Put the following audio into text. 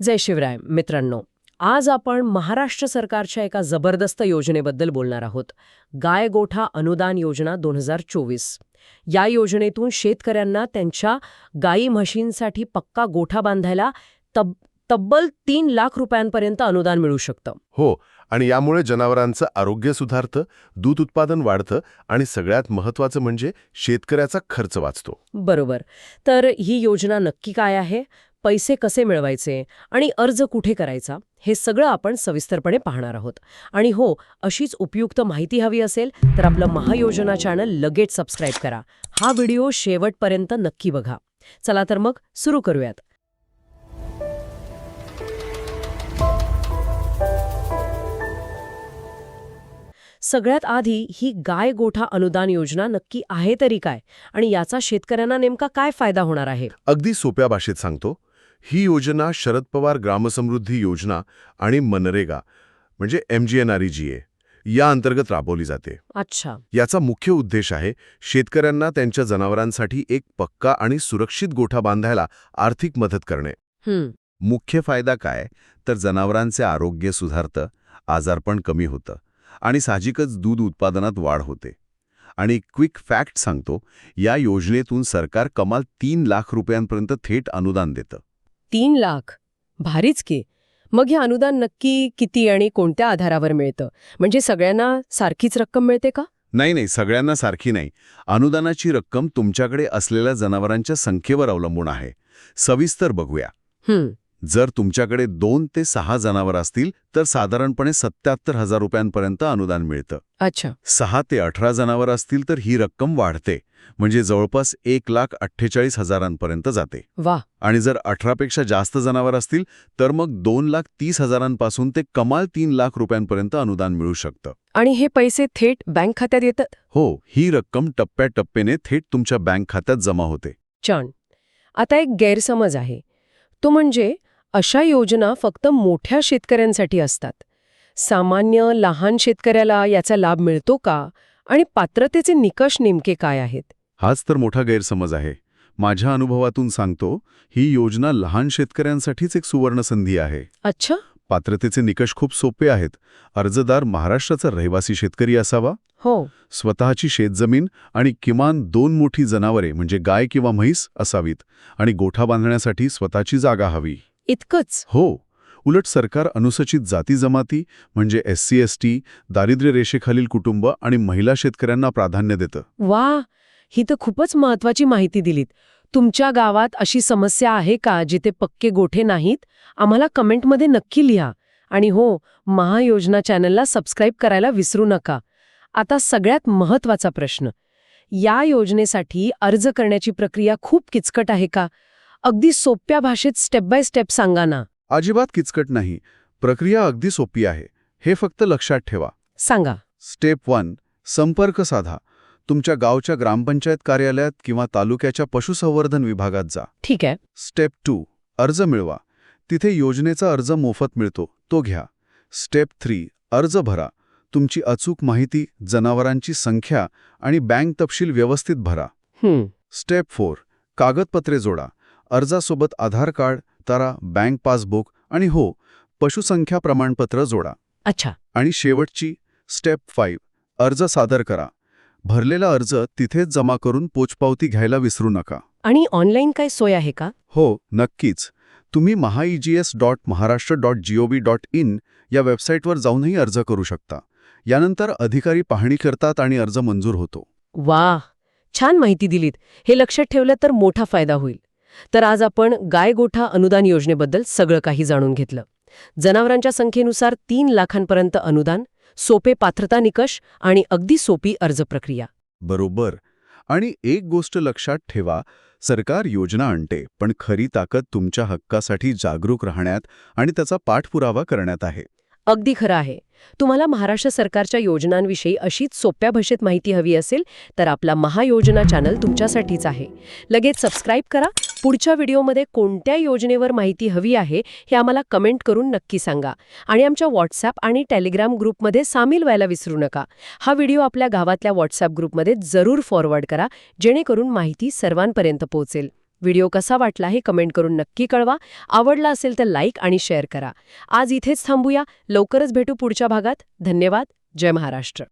जय शिवराय मित्रांनो. आज आपण महाराष्ट्र सरकारच्या एका जबरदस्त योजनेबद्दल बोलणार आहोत. गाय गोठा अनुदान योजना 2024. या योजनेतून शेतकऱ्यांना त्यांच्या गाई म्हशींसाठी पक्का गोठा बांधायला तब्बल 3 लाख रुपयांपर्यंत अनुदान मिळू शकतं. हो, आणि यामुळे जनावरांचं आरोग्य सुधारतं, दूध उत्पादन वाढतं आणि सगळ्यात महत्त्वाचं म्हणजे शेतकऱ्याचा खर्च वाचतो. बरोबर. तर ही योजना नक्की काय आहे, पैसे कसे मिळवायचे आणि अर्ज कुठे करायचा, हे सगळं आपण सविस्तरपणे पाहणार आहोत. आणि हो, अशीच उपयुक्त माहिती हवी असेल तर आपलं महायोजना चॅनल लगेच सबस्क्राईब करा. हा व्हिडिओ शेवटपर्यंत नक्की बघा. चला तर मग सुरू करूयात. सगळ्यात आधी ही गाय गोठा अनुदान योजना नक्की आहे तरी काय, आणि याचा शेतकऱ्यांना नेमका काय फायदा होणार आहे? अगदी सोप्या भाषेत सांगतो. ही योजना शरद पवार ग्रामसमृद्धी योजना आणि मनरेगा म्हणजे MGNREGA या अंतर्गत राबवली जाते. अच्छा. याचा मुख्य उद्देश आहे शेतकऱ्यांना त्यांच्या जनावरांसाठी एक पक्का आणि सुरक्षित गोठा बांधायला आर्थिक मदत करणे. मुख्य फायदा काय तर जनावरांचे आरोग्य सुधारतं, आजारपण कमी होतं आणि साहजिकच दूध उत्पादनात वाढ होते. आणि क्विक फॅक्ट सांगतो, या योजनेतून सरकार कमाल 3 लाख रुपयांपर्यंत थेट अनुदान देतं. 3 लाख? भारीच की. मग हे अनुदान नक्की किती आणि कोणत्या आधारावर मिळतं? म्हणजे सगळ्यांना सारखीच रक्कम मिळते का? नाही, सगळ्यांना सारखी नाही. अनुदानाची रक्कम तुमच्याकडे असलेल्या जनावरांच्या संख्येवर अवलंबून आहे. सविस्तर बघूया. जर तुमच्याकडे 2 ते 6 जनावर असतील तर साधारणपणे 77,000 रुपयांपर्यंत अनुदान मिळतं. अच्छा. 6 ते 18 जनावर असतील तर ही रक्कम वाढते, म्हणजे जवळपास 1,48,000 जाते. वा. आणि जर 18 पेक्षा जास्त जनावर असतील तर मग 2,30,000 ते कमाल 3 लाख रुपयांपर्यंत अनुदान मिळू शकतं. आणि हे पैसे थेट बँक खात्यात येतात? हो, ही रक्कम टप्प्याटप्प्याने थेट तुमच्या बँक खात्यात जमा होते. छान. आता एक गैरसमज आहे, तो म्हणजे अशा योजना फक्त मोठ्या शेतकऱ्यांसाठी असतात. सामान्य लहान शेतकऱ्याला याचा लाभ मिळतो का, आणि पात्रतेचे निकष नेमके काय आहेत? हाच तर मोठा गैरसमज आहे. माझ्या अनुभवातून सांगतो, ही योजना लहान शेतकऱ्यांसाठीच एक सुवर्णसंधी आहे. अच्छा. पात्रतेचे निकष खूप सोपे आहेत. अर्जदार महाराष्ट्राचा रहिवासी शेतकरी असावा, हो, स्वतःची शेतजमीन आणि किमान 2 मोठी जनावरे म्हणजे गाय किंवा म्हैस असावीत, आणि गोठा बांधण्यासाठी स्वतःची जागा हवी. इतकंच? हो. उलट सरकार अनुसूचित जाती जमाती म्हणजे SC ST, दारिद्र्य रेषेखालील कुटुंब आणि महिला शेतकऱ्यांना प्राधान्य देतं. वा, ही तर खूपच महत्वाची माहिती दिलीत. तुमच्या गावात अशी समस्या आहे का जिथे पक्के गोठे नाहीत? आम्हाला कमेंटमध्ये नक्की लिहा. आणि हो, महायोजना चॅनलला सबस्क्राईब करायला विसरू नका. आता सगळ्यात महत्वाचा प्रश्न, या योजनेसाठी अर्ज करण्याची प्रक्रिया खूप किचकट आहे का? अगदी सोप्या भाषेत स्टेप बाय स्टेप सांगा ना. अजिबात किचकट नाही. प्रक्रिया अगदी सोपी आहे. हे फक्त लक्षात ठेवा. सांगा. स्टेप 1, संपर्क साधा. तुमच्या गावच्या ग्रामपंचायत कार्यालयात किंवा तालुक्याच्या पशुसंवर्धन विभागात जा. ठीक आहे. स्टेप 2, अर्ज मिळवा. तिथे योजनेचा अर्ज मोफत मिळतो, तो घ्या. स्टेप 3, अर्ज भरा. तुमची अचूक माहिती, जनावरांची संख्या आणि बँक तपशील व्यवस्थित भरा. स्टेप 4, कागदपत्रे जोडा. अर्जासोबत आधार कार्ड, तारा, बँक पासबुक आणि हो, पशुसंख्या प्रमाणपत्र जोडा. अच्छा. आणि शेवटची स्टेप 5, अर्ज सादर करा. भरलेला अर्ज तिथेच जमा करून पोचपावती घ्यायला विसरू नका. आणि ऑनलाईन काय सोय आहे का? हो, नक्कीच. तुम्ही mahaegs.maharashtra.gov.in या वेबसाईटवर जाऊनही अर्ज करू शकता. यानंतर अधिकारी पाहणी करतात आणि अर्ज मंजूर होतो. वा, छान माहिती दिलीत. हे लक्षात ठेवलं तर मोठा फायदा होईल. तर आज आपण गाय गोठा अनुदान योजनेबद्दल सगळं काही जाणून घेतलं. जनावरांच्या संख्येनुसार 3 लाखांपर्यंत अनुदान, सोपे पात्रता निकष आणि अगदी सोपी अर्ज प्रक्रिया. बरोबर. आणि एक गोष्ट लक्षात ठेवा, सरकार योजना आणते, पण खरी ताकद तुमच्या हक्कासाठी जागरूक राहण्यात आणि त्याचा पाठपुरावा करण्यात आहे. अगदी खरं आहे. तुम्हाला महाराष्ट्र सरकारच्या योजनांविषयी अशीच सोप्या भाषेत माहिती हवी असेल तर आपला महायोजना चॅनल तुमच्यासाठीच आहे. लगेच सबस्क्राईब करा. पुढच्या व्हिडिओमध्ये कोणत्या योजनेवर माहिती हवी आहे हे आम्हाला कमेंट करून नक्की सांगा. आणि आमच्या व्हॉट्सॲप आणि टेलिग्राम ग्रुपमध्ये सामील व्हायला विसरू नका. हा व्हिडिओ आपल्या गावातल्या व्हॉट्सॲप ग्रुपमध्ये जरूर फॉरवर्ड करा, जेणेकरून माहिती सर्वांपर्यंत पोहोचेल. व्हिडिओ कसा वाटला हे कमेंट करून नक्की कळवा. आवडला असेल तर लाईक आणि शेअर करा. आज इथेच थांबूया. लवकरच भेटू पुढच्या भागात. धन्यवाद. जय महाराष्ट्र.